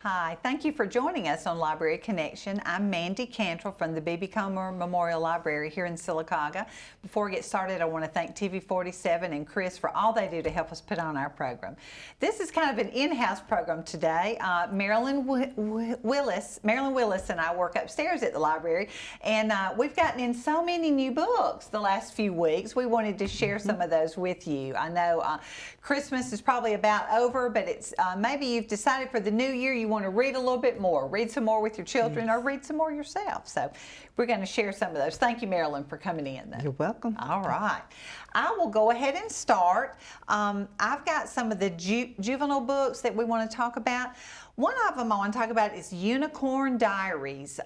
Hi, thank you for joining us on Library Connection. I'm Mandi Cantrell from the B.B. Comer Memorial Library here in Sylacauga. Before we get started, I want to thank TV47 and Chris for all they do to help us put on our program. This is kind of an in-house program today. Marilyn Willis and I work upstairs at the library, and we've gotten in so many new books the last few weeks. We wanted to share some of those with you. I know Christmas is probably about over, but it's maybe you've decided for the new year you want to read a little bit more, read some more with your children, or read some more yourself. So we're going to share some of those. Thank you, Marilyn, for coming in. You're welcome. All right. I will go ahead and start. I've got some of the juvenile books that we want to talk about. One of them I want to talk about is Unicorn Diaries.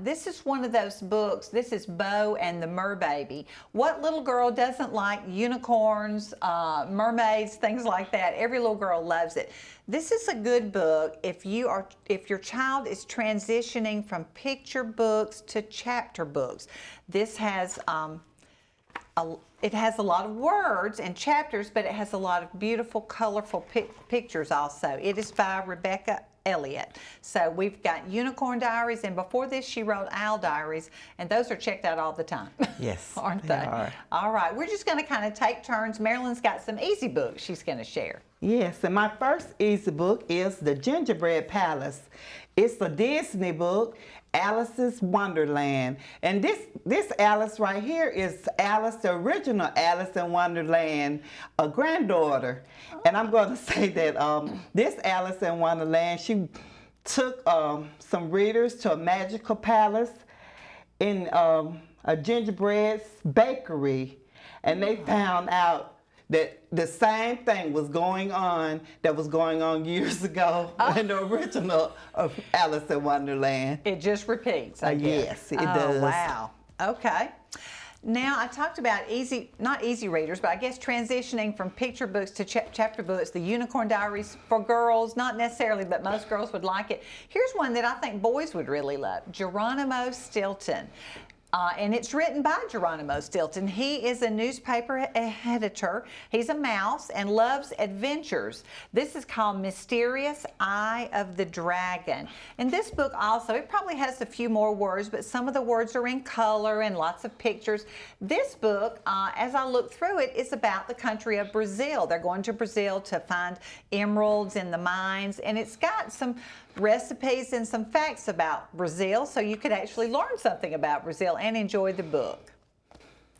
This is one of those books. This is Bo and the Merbaby. What little girl doesn't like unicorns, mermaids, things like that? Every little girl loves it. This is a good book if your child is transitioning from picture books to chapter books. This has it has a lot of words and chapters, but it has a lot of beautiful, colorful pictures also. It is by Rebecca Elliott. So we've got Unicorn Diaries, and before this she wrote Owl Diaries, and those are checked out all the time. Yes, aren't they? Are. All right, we're just going to kind of take turns. Marilyn's got some easy books she's going to share. Yes, and my first easy book is The Gingerbread Palace. It's a Disney book, Alice's Wonderland. And this Alice right here is Alice, the original Alice in Wonderland, a granddaughter. And I'm going to say that this Alice in Wonderland, she took some readers to a magical palace in a gingerbread bakery, and they found out that the same thing was going on that was going on years ago in the original of Alice in Wonderland. It just repeats, I guess. Yes, it does. Wow. Okay. Now, I talked about not easy readers, but I guess transitioning from picture books to chapter books, the Unicorn Diaries for girls, not necessarily, but most girls would like it. Here's one that I think boys would really love, Geronimo Stilton. And it's written by Geronimo Stilton. He is a newspaper editor. He's a mouse and loves adventures. This is called Mysterious Eye of the Dragon. And this book also, it probably has a few more words, but some of the words are in color and lots of pictures. This book, as I look through it, is about the country of Brazil. They're going to Brazil to find emeralds in the mines, and it's got some recipes and some facts about Brazil, so you could actually learn something about Brazil and enjoy the book.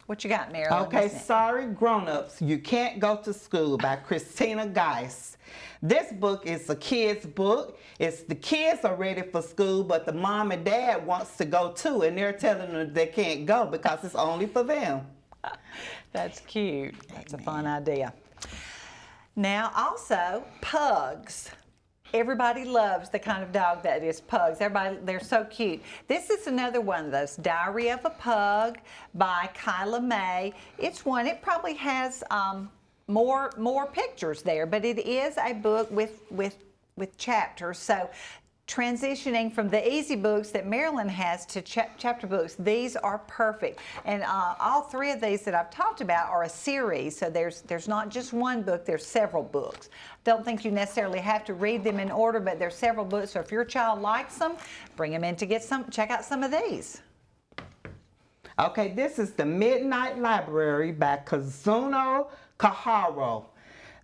What you got, Marilyn? Okay, Sorry Grown-Ups, You Can't Go to School by Christina Geis. This book is a kid's book. It's the kids are ready for school, but the mom and dad wants to go too, and they're telling them they can't go because it's only for them. That's cute. That's a fun idea. Now, also, pugs. Everybody loves the kind of dog that is pugs. They're so cute. This is another one of those, Diary of a Pug by Kyla May. It probably has more pictures there, but it is a book with chapters. So transitioning from the easy books that Marilyn has to chapter books, these are perfect. And all three of these that I've talked about are a series, so there's not just one book, there's several books. Don't think you necessarily have to read them in order, but there's several books, so if your child likes them, bring them in to check out some of these. Okay, this is The Midnight Library by Kazuno Kaharo.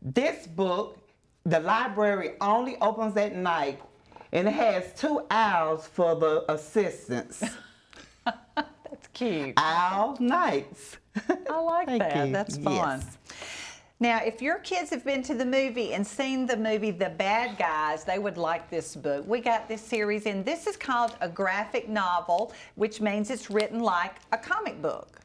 This book, the library only opens at night, and it has 2 owls for the assistants. That's cute. Owl nights. I like that. You. That's fun. Yes. Now, if your kids have been to the movie and seen the movie The Bad Guys, they would like this book. We got this series, and this is called a graphic novel, which means it's written like a comic book.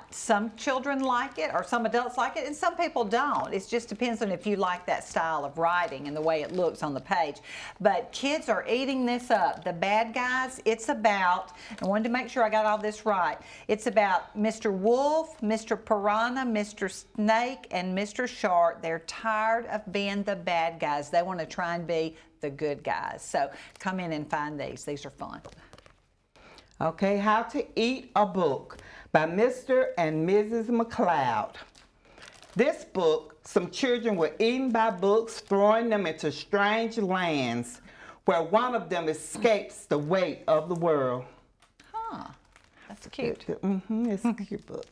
Some children like it, or some adults like it, and some people don't. It just depends on if you like that style of writing and the way it looks on the page. But kids are eating this up. The Bad Guys, it's about, I wanted to make sure I got all this right, it's about Mr. Wolf, Mr. Piranha, Mr. Snake, and Mr. Shark. They're tired of being the bad guys. They want to try and be the good guys. So come in and find these. These are fun. Okay, How to Eat a Book by Mr. and Mrs. McLeod. This book, some children were eaten by books, throwing them into strange lands. where one of them escapes the weight of the world. Huh, that's cute. It's a cute book.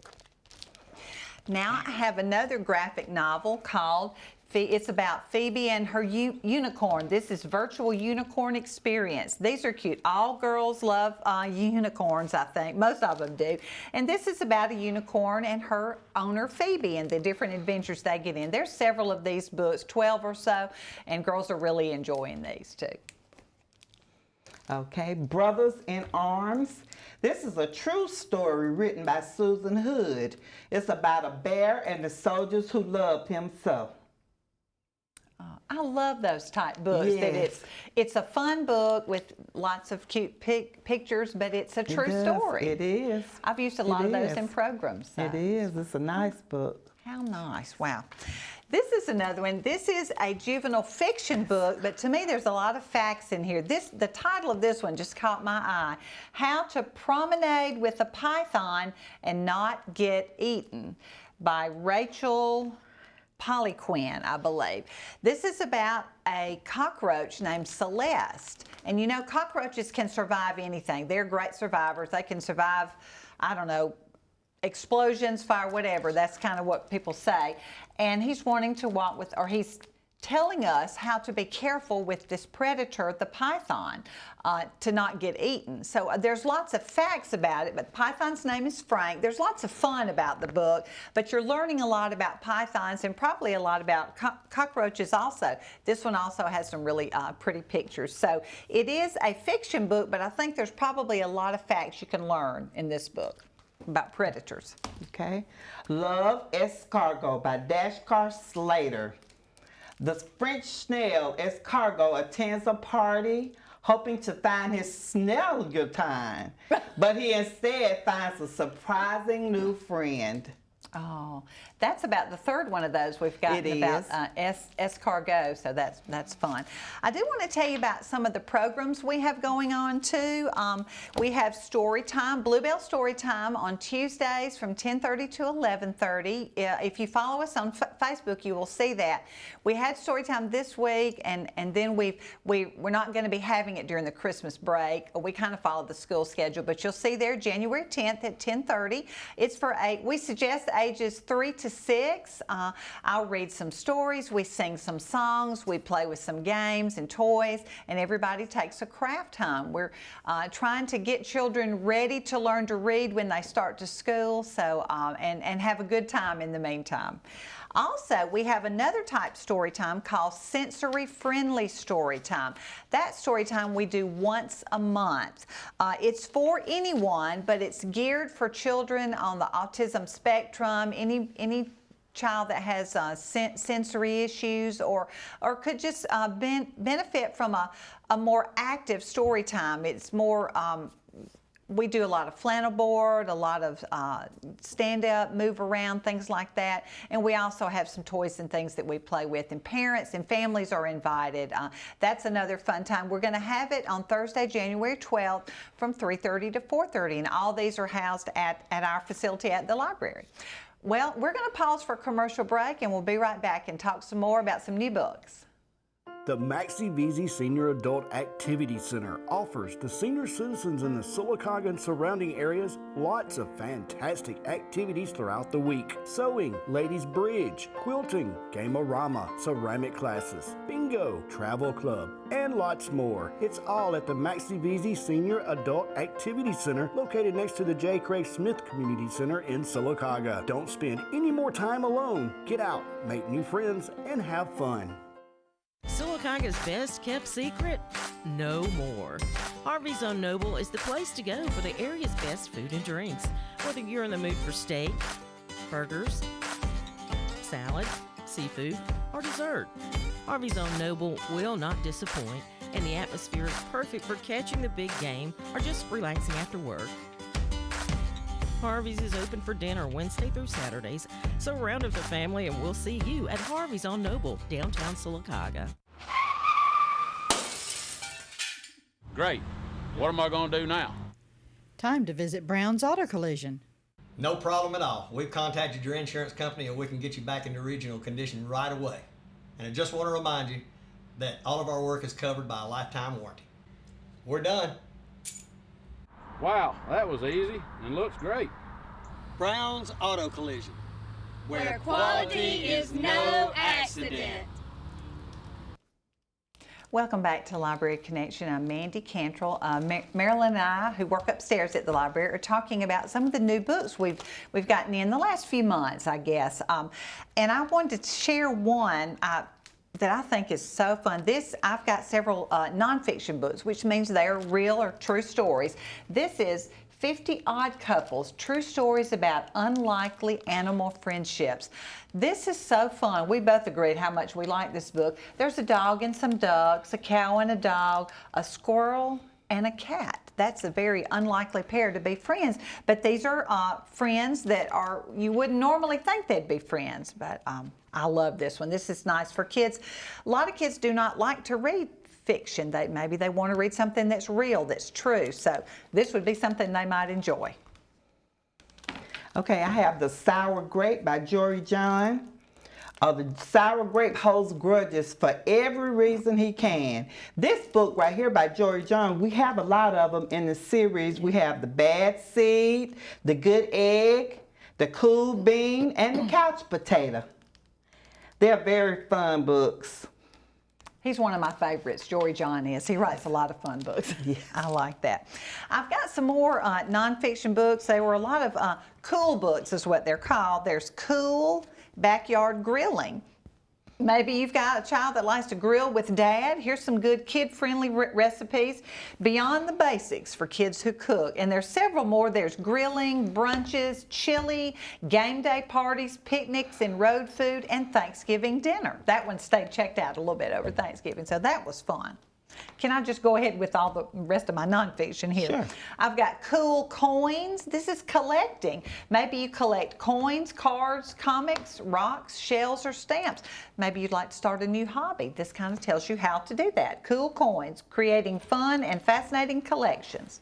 Now I have another graphic novel called, it's about Phoebe and her unicorn. This is Virtual Unicorn Experience. These are cute. All girls love unicorns, I think. Most of them do. And this is about a unicorn and her owner, Phoebe, and the different adventures they get in. There's several of these books, 12 or so, and girls are really enjoying these too. Okay, Brothers in Arms. This is a true story written by Susan Hood. It's about a bear and the soldiers who loved him so. I love those type books. Yes. That it's a fun book with lots of cute pictures, but it's a true story. It is. I've used a lot of those in programs. So. It is. It's a nice book. How nice. Wow. This is another one. This is a juvenile fiction book, but to me there's a lot of facts in here. The title of this one just caught my eye. How to Promenade with a Python and Not Get Eaten by Rachel Poliquin, I believe. This is about a cockroach named Celeste. And you know, cockroaches can survive anything. They're great survivors. They can survive, I don't know, explosions, fire, whatever. That's kind of what people say. And he's wanting to walk with, or he's telling us how to be careful with this predator, the python, to not get eaten. So there's lots of facts about it, but the python's name is Frank. There's lots of fun about the book, but you're learning a lot about pythons and probably a lot about cockroaches also. This one also has some really pretty pictures. So it is a fiction book, but I think there's probably a lot of facts you can learn in this book about predators. Okay. Love Escargot by Dashkar Slater. The French snail Escargot attends a party hoping to find his snellgutine, but he instead finds a surprising new friend. Oh, that's about the third one of those we've got about escargot, so that's fun. I do want to tell you about some of the programs we have going on too. We have story time, Bluebell Story Time on Tuesdays from 10:30 to 11:30. If you follow us on Facebook, you will see that. We had story time this week, and then we're not going to be having it during the Christmas break. We kind of follow the school schedule, but you'll see there January 10th at 10:30. It's for we suggest ages 3 to 6. I'll read some stories, we sing some songs, we play with some games and toys, and everybody takes a craft time. We're trying to get children ready to learn to read when they start to school, so and have a good time in the meantime. Also, we have another type story time called Sensory Friendly Story Time. That story time we do once a month. It's for anyone, but it's geared for children on the autism spectrum, any child that has sensory issues or could just benefit from a more active story time. It's more we do a lot of flannel board, a lot of stand up, move around, things like that. And we also have some toys and things that we play with. And parents and families are invited. That's another fun time. We're going to have it on Thursday, January 12th from 3:30 to 4:30. And all these are housed at our facility at the library. Well, we're going to pause for a commercial break and we'll be right back and talk some more about some new books. The Maxie Veazey Senior Adult Activity Center offers the senior citizens in the Sylacauga and surrounding areas lots of fantastic activities throughout the week. Sewing, ladies bridge, quilting, game-o-rama, ceramic classes, bingo, travel club, and lots more. It's all at the Maxie Veazey Senior Adult Activity Center located next to the J. Craig Smith Community Center in Sylacauga. Don't spend any more time alone. Get out, make new friends, and have fun. Sylacauga's best kept secret? No more. Harvey's on Noble is the place to go for the area's best food and drinks. Whether you're in the mood for steak, burgers, salad, seafood, or dessert, Harvey's on Noble will not disappoint, and the atmosphere is perfect for catching the big game or just relaxing after work. Harvey's is open for dinner Wednesday through Saturdays, so round up the family and we'll see you at Harvey's on Noble, downtown Sylacauga. Great. What am I going to do now? Time to visit Brown's Auto Collision. No problem at all. We've contacted your insurance company and we can get you back into original condition right away. And I just want to remind you, that all of our work is covered by a lifetime warranty. We're done. Wow, that was easy and looks great. Brown's Auto Collision. Where quality is no accident. Welcome back to Library Connection. I'm Mandi Cantrell. Marilyn and I, who work upstairs at the library, are talking about some of the new books we've gotten in the last few months, I guess. And I wanted to share one that I think is so fun. I've got several nonfiction books, which means they are real or true stories. This is 50 Odd Couples, True Stories About Unlikely Animal Friendships. This is so fun. We both agreed how much we like this book. There's a dog and some ducks, a cow and a dog, a squirrel and a cat. That's a very unlikely pair to be friends. But these are friends that you wouldn't normally think they'd be friends. But I love this one. This is nice for kids. A lot of kids do not like to read fiction. Maybe they want to read something that's real, that's true. So this would be something they might enjoy. Okay, I have The Sour Grape by Jory John. The sour grape holds grudges for every reason he can. This book right here by Jory John, we have a lot of them in the series. We have The Bad Seed, The Good Egg, The Cool Bean, and The Couch Potato. They're very fun books. He's one of my favorites, Jory John is. He writes a lot of fun books. Yeah. I like that. I've got some more nonfiction books. They were a lot of cool books is what they're called. There's Cool Backyard Grilling. Maybe you've got a child that likes to grill with dad. Here's some good kid-friendly recipes. Beyond the Basics for kids who cook. And there's several more. There's grilling, brunches, chili, game day parties, picnics and road food, and Thanksgiving dinner. That one stayed checked out a little bit over Thanksgiving, so that was fun. Can I just go ahead with all the rest of my nonfiction here? Sure. I've got Cool Coins. This is collecting. Maybe you collect coins, cards, comics, rocks, shells, or stamps. Maybe you'd like to start a new hobby. This kind of tells you how to do that. Cool Coins, creating fun and fascinating collections.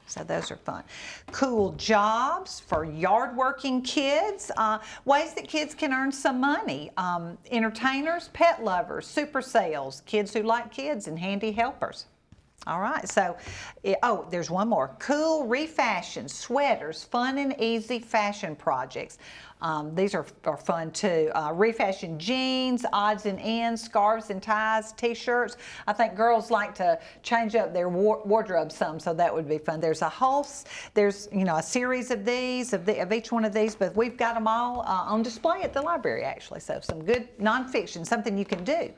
So those are fun. Cool Jobs for yard-working kids. Ways that kids can earn some money. Entertainers, pet lovers, super sales, kids who like kids, and handy helpers. All right, so, there's one more. Cool Refashion, sweaters, fun and easy fashion projects. These are fun too. Refashion jeans, odds and ends, scarves and ties, t-shirts. I think girls like to change up their wardrobe some, so that would be fun. There's a series of these, of each one of these, but we've got them all on display at the library actually. So some good nonfiction, something you can do.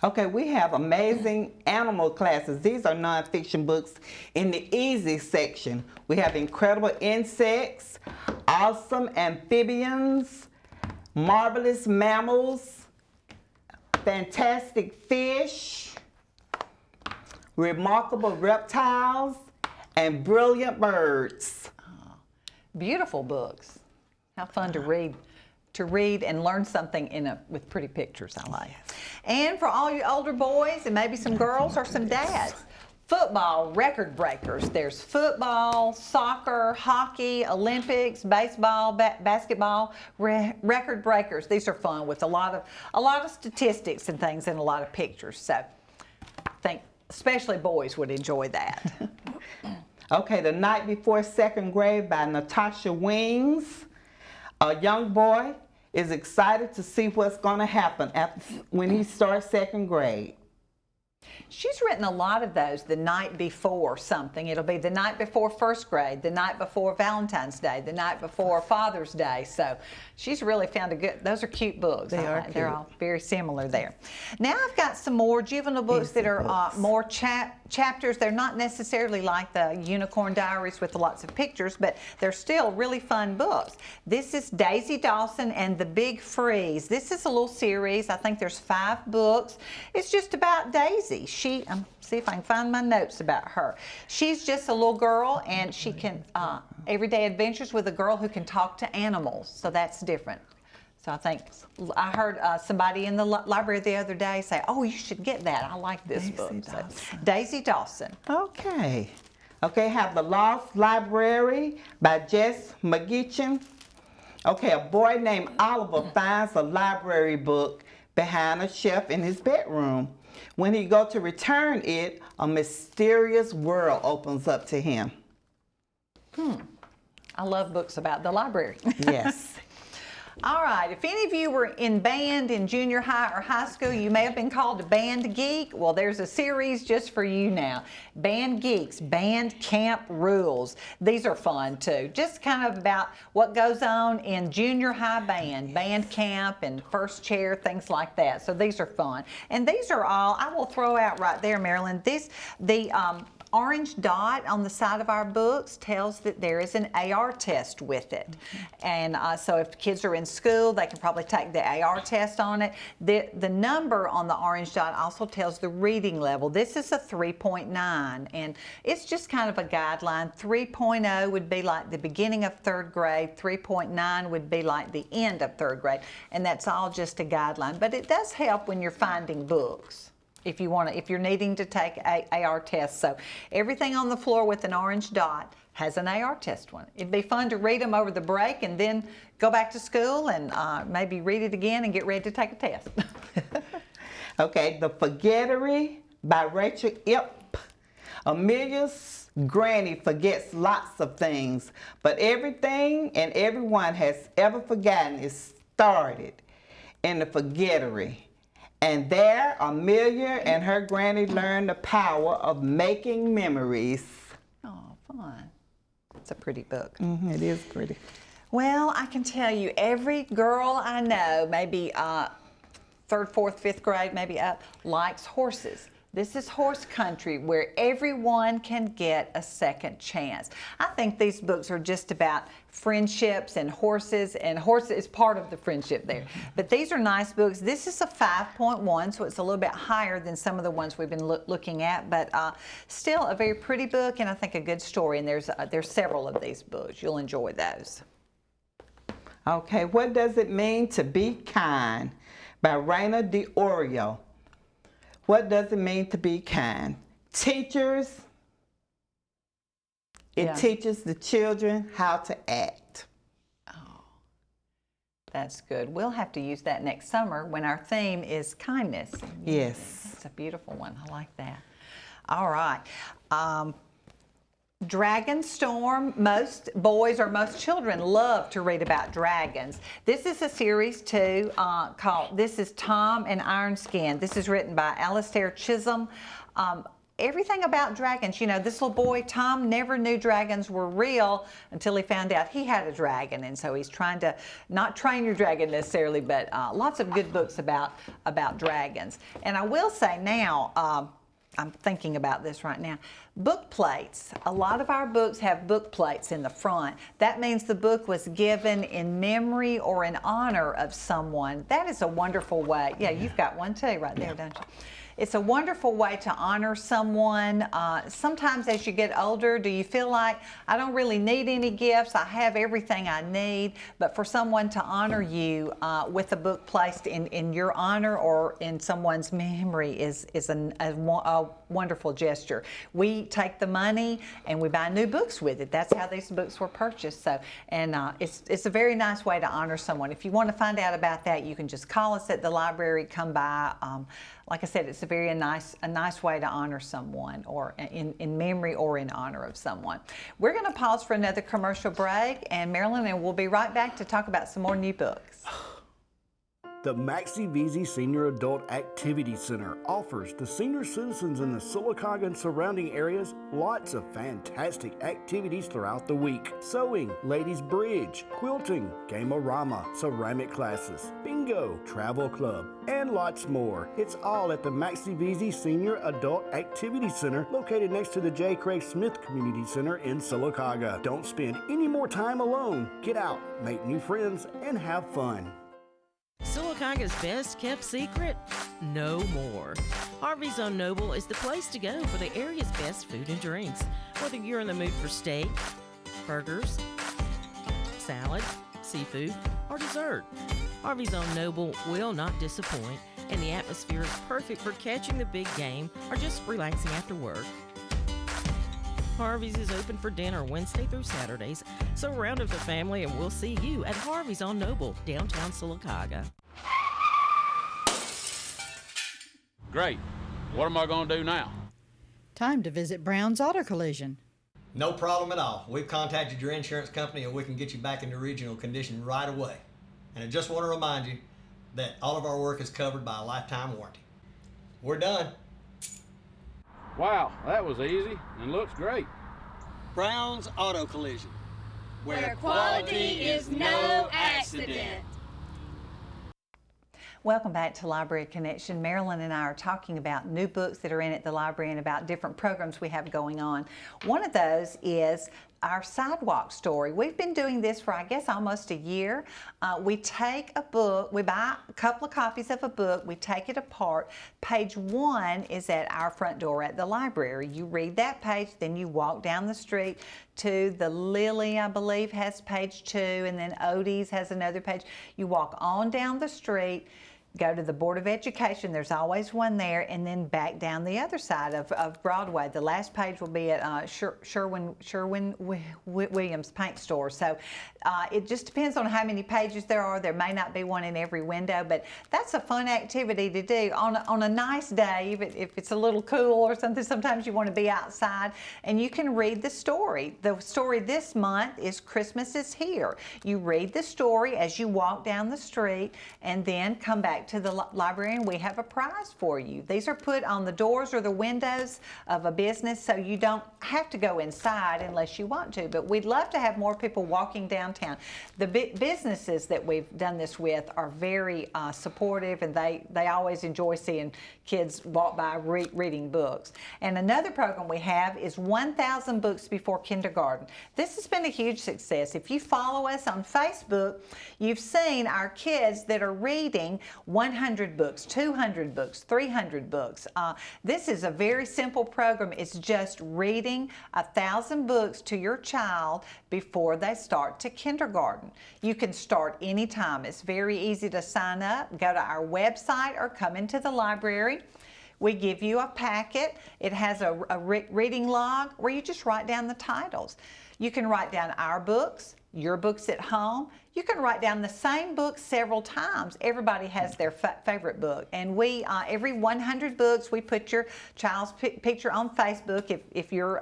Okay, we have Amazing Animal Classes. These are nonfiction books in the easy section. We have Incredible Insects, Awesome Amphibians, Marvelous Mammals, Fantastic Fish, Remarkable Reptiles, and Brilliant Birds. Beautiful books. How fun to read. And learn something with pretty pictures, I like. And for all you older boys and maybe some girls or some dads, football record breakers. There's football, soccer, hockey, Olympics, baseball, basketball record breakers. These are fun with a lot of statistics and things and a lot of pictures. So I think especially boys would enjoy that. Okay, The Night Before Second Grade by Natasha Wings. A young boy is excited to see what's going to happen when he starts second grade. She's written a lot of those the night before something. It'll be the night before first grade, the night before Valentine's Day, the night before Father's Day. So she's really found those are cute books. They're all very similar there. Now I've got some more juvenile books that are more chapters. They're not necessarily like the Unicorn Diaries with lots of pictures, but they're still really fun books. This is Daisy Dawson and the Big Freeze. This is a little series. I think there's 5 books. It's just about Daisy. See if I can find my notes about her. She's just a little girl, and she can everyday adventures with a girl who can talk to animals. So that's different. So I heard somebody in the library the other day say, "Oh, you should get that. I like this book." So, Daisy Dawson. Okay, have The Lost Library by Jess McGeechan. Okay, a boy named Oliver finds a library book behind a shelf in his bedroom. When he go to return it, a mysterious world opens up to him. I love books about the library. Yes. All right, if any of you were in band in junior high or high school, you may have been called a band geek. Well, there's a series just for you now. Band Geeks, Band Camp Rules. These are fun too. Just kind of about what goes on in junior high band camp and first chair, things like that. So these are fun. And these are all, I will throw out right there, Marilyn, the orange dot on the side of our books tells that there is an AR test with it. And so if kids are in school, they can probably take the AR test on it. The number on the orange dot also tells the reading level. This is a 3.9, and it's just kind of a guideline. 3.0 would be like the beginning of third grade. 3.9 would be like the end of third grade. And that's all just a guideline. But it does help when you're finding books, if you're needing to take AR tests. So everything on the floor with an orange dot has an AR test one. It'd be fun to read them over the break and then go back to school and maybe read it again and get ready to take a test. Okay, The Forgettery by Rachel Ip. Amelia's granny forgets lots of things, but everything and everyone has ever forgotten is started in the forgettery. And there, Amelia and her granny learn the power of making memories. Oh, fun. It's a pretty book. It is pretty. Well, I can tell you, every girl I know, maybe third, fourth, fifth grade, maybe up, likes horses. This is horse country where everyone can get a second chance. I think these books are just about friendships and horses is part of the friendship there. But these are nice books. This is a 5.1, so it's a little bit higher than some of the ones we've been looking at, but still a very pretty book and I think a good story. And there's several of these books. You'll enjoy those. Okay, What Does It Mean to Be Kind by Raina DiOrio. What does it mean to be kind? Teachers, it teaches the children how to act. Oh, that's good. We'll have to use that next summer when our theme is kindness. Yes. It's a beautiful one. I like that. All right. Dragonstorm. Most boys or most children love to read about dragons. This is a series too called This is Tom and Iron Skin. This is written by Alastair Chisholm. Everything about dragons, you know, this little boy, Tom, never knew dragons were real until he found out he had a dragon. And so he's trying to not train your dragon necessarily, but lots of good books about dragons. And I will say now, I'm thinking about this right now. Book plates. A lot of our books have book plates in the front. That means the book was given in memory or in honor of someone. That is a wonderful way. Yeah, you've got one too right there, don't you? It's a wonderful way to honor someone. Sometimes as you get older, do you feel like, I don't really need any gifts, I have everything I need, but for someone to honor you with a book placed in your honor or in someone's memory is a wonderful gesture. We take the money and we buy new books with it. That's how these books were purchased. So, and it's a very nice way to honor someone. If you want to find out about that, you can just call us at the library, come by. Like I said, it's a nice way to honor someone, or in memory or in honor of someone. We're going to pause for another commercial break, and Marilyn and we'll be right back to talk about some more new books. The Maxie Veazey Senior Adult Activity Center offers the senior citizens in the Sylacauga and surrounding areas lots of fantastic activities throughout the week. Sewing, ladies bridge, quilting, game-o-rama, ceramic classes, bingo, travel club, and lots more. It's all at the Maxie Veazey Senior Adult Activity Center located next to the J. Craig Smith Community Center in Sylacauga. Don't spend any more time alone. Get out, make new friends, and have fun. Sylacauga's best kept secret? No more. Harvey's on Noble is the place to go for the area's best food and drinks. Whether you're in the mood for steak, burgers, salad, seafood, or dessert, Harvey's on Noble will not disappoint, and the atmosphere is perfect for catching the big game or just relaxing after work. Harvey's is open for dinner Wednesday through Saturdays, so round up the family and we'll see you at Harvey's on Noble, downtown Sylacauga. Great. What am I going to do now? Time to visit Brown's Auto Collision. No problem at all. We've contacted your insurance company and we can get you back into original condition right away. And I just want to remind you that all of our work is covered by a lifetime warranty. We're done. Wow, that was easy and looks great. Brown's Auto Collision. Where quality is no accident. Welcome back to Library Connection. Marilyn and I are talking about new books that are in at the library and about different programs we have going on. One of those is our sidewalk story. We've been doing this for, I guess, almost a year. We take a book, we buy a couple of copies of a book, we take it apart. Page 1 is at our front door at the library. You read that page, then you walk down the street to the Lily, I believe, has page 2, and then Odie's has another page. You walk on down the street, go to the Board of Education, there's always one there, and then back down the other side of Broadway. The last page will be at Sherwin Williams Paint Store. So it just depends on how many pages there are. There may not be one in every window, but that's a fun activity to do on a nice day, even if it's a little cool or something. Sometimes you want to be outside, and you can read the story. The story this month is Christmas is Here. You read the story as you walk down the street, and then come back to the library and we have a prize for you. These are put on the doors or the windows of a business, so you don't have to go inside unless you want to, but we'd love to have more people walking downtown. The businesses that we've done this with are very supportive, and they always enjoy seeing kids walk by reading books. And another program we have is 1,000 Books Before Kindergarten. This has been a huge success. If you follow us on Facebook, you've seen our kids that are reading 100 books, 200 books, 300 books. This is a very simple program. It's just reading 1,000 books to your child before they start to kindergarten. You can start anytime. It's very easy to sign up. Go to our website or come into the library. We give you a packet. It has a reading log where you just write down the titles. You can write down our books, your books at home. You can write down the same book several times. Everybody has their favorite book. And we, every 100 books, we put your child's picture on Facebook if you're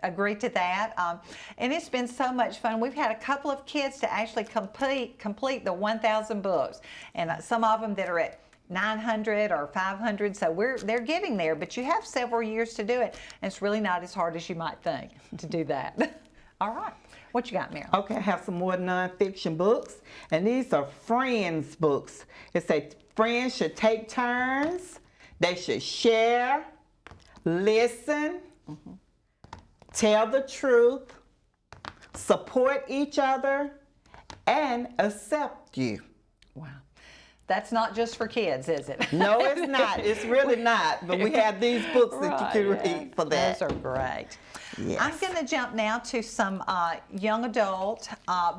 agree to that. And it's been so much fun. We've had a couple of kids to actually complete the 1,000 books. And some of them that are at 900 or 500, so they're getting there, but you have several years to do it. And it's really not as hard as you might think to do that. All right. What you got, Marilyn? Okay, I have some more nonfiction books, and these are friends books. It says friends should take turns, they should share, listen, tell the truth, support each other, and accept you. Wow. That's not just for kids, is it? No, it's not. It's really not. But we have these books that you can read for that. Those are great. Yes. I'm going to jump now to some young adult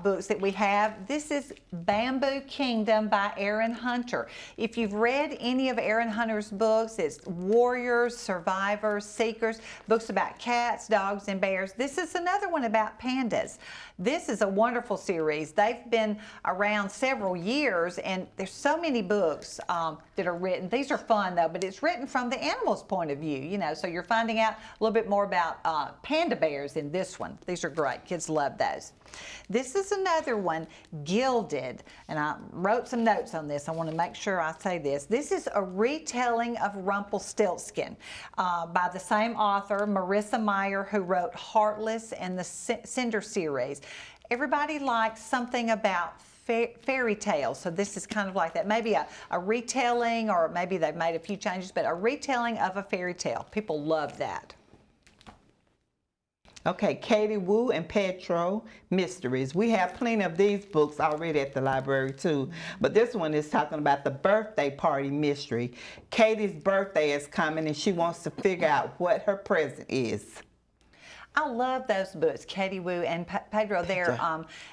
books that we have. This is Bamboo Kingdom by Aaron Hunter. If you've read any of Aaron Hunter's books, it's warriors, survivors, seekers, books about cats, dogs, and bears. This is another one about pandas. This is a wonderful series. They've been around several years, and there's so many books that are written. These are fun, though, but it's written from the animal's point of view, you know, so you're finding out a little bit more about panda bears in this one. These are great. Kids love those. This is another one, Gilded, and I wrote some notes on this. I want to make sure I say this. This is a retelling of Rumpelstiltskin by the same author, Marissa Meyer, who wrote Heartless and the Cinder series. Everybody likes something about fairy tales, so this is kind of like that. Maybe a retelling, or maybe they've made a few changes, but a retelling of a fairy tale. People love that. Okay, Katie Wu and Petro Mysteries. We have plenty of these books already at the library too, but this one is talking about the birthday party mystery. Katie's birthday is coming and she wants to figure out what her present is. I love those books, Katie Wu and Pedro. They're,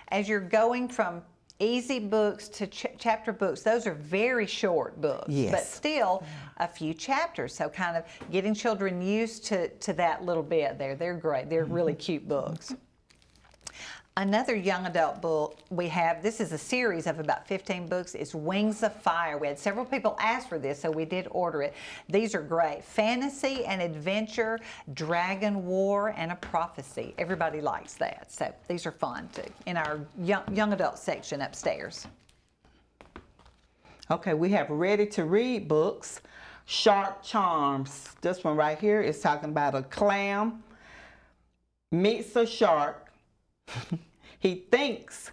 as you're going from easy books to chapter books, those are very short books, yes, but still a few chapters. So kind of getting children used to that little bit there. They're great. They're really cute books. Another young adult book we have, this is a series of about 15 books, is Wings of Fire. We had several people ask for this, so we did order it. These are great. Fantasy and adventure, dragon war, and a prophecy. Everybody likes that, so these are fun too, in our young adult section upstairs. Okay, we have ready-to-read books. Shark Charms. This one right here is talking about a clam meets a shark. He thinks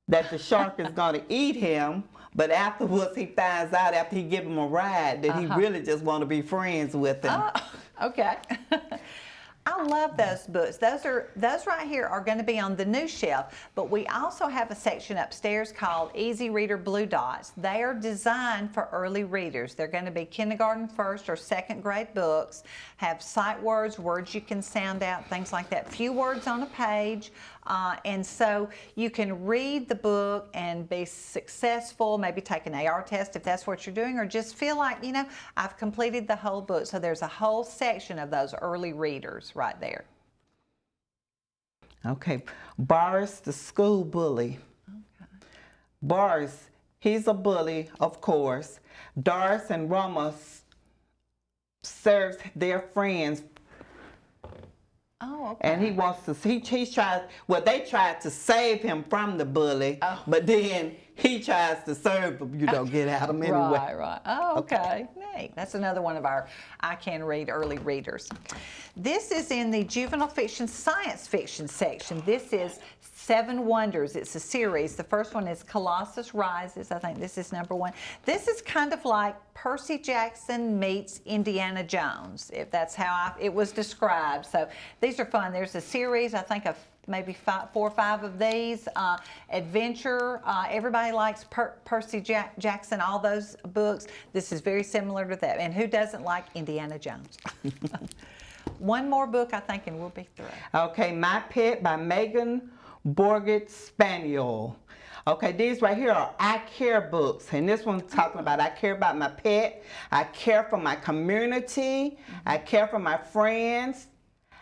that the shark is going to eat him, but afterwards he finds out after he gives him a ride that he really just want to be friends with him. Oh, okay. I love those books. Those right here are going to be on the new shelf, but we also have a section upstairs called Easy Reader Blue Dots. They are designed for early readers. They're going to be kindergarten, first, or second grade books, have sight words, words you can sound out, things like that. Few words on a page, and so you can read the book and be successful, maybe take an AR test if that's what you're doing, or just feel like, you know, I've completed the whole book. So there's a whole section of those early readers right there. Okay, Boris the school bully. Okay. Boris, he's a bully, of course. Doris and Roma serves their friends. Oh, okay. And he wants to, he tries, well, they tried to save him from the bully, but then he tries to serve them, you know, get at him anyway. Right. Oh, okay. Neat. That's another one of our I Can Read early readers. This is in the juvenile fiction, science fiction section. This is 7 Wonders. It's a series. The first one is Colossus Rises. I think this is number 1. This is kind of like Percy Jackson meets Indiana Jones, if that's how it was described. So these are fun. There's a series, I think, of maybe 4 or 5 of these. Adventure, everybody likes Percy Jackson, all those books. This is very similar to that. And who doesn't like Indiana Jones? One more book, I think, and we'll be through. Okay, My Pet by Megan Borgett Spaniel. Okay, these right here are I Care books, and this one's talking about I care about my pet, I care for my community, I care for my friends,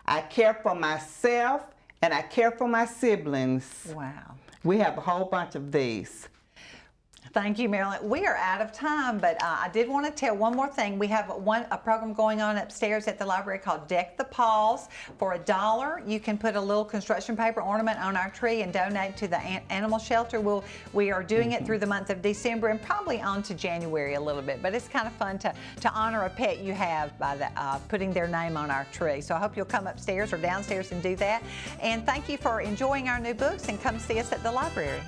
I care for myself, and I care for my siblings. Wow. We have a whole bunch of these. Thank you, Marilyn. We are out of time, but I did want to tell one more thing. We have a program going on upstairs at the library called Deck the Paws. For $1, you can put a little construction paper ornament on our tree and donate to the animal shelter. We are doing it through the month of December and probably on to January a little bit, but it's kind of fun to honor a pet you have by putting their name on our tree. So I hope you'll come upstairs or downstairs and do that. And thank you for enjoying our new books, and come see us at the library.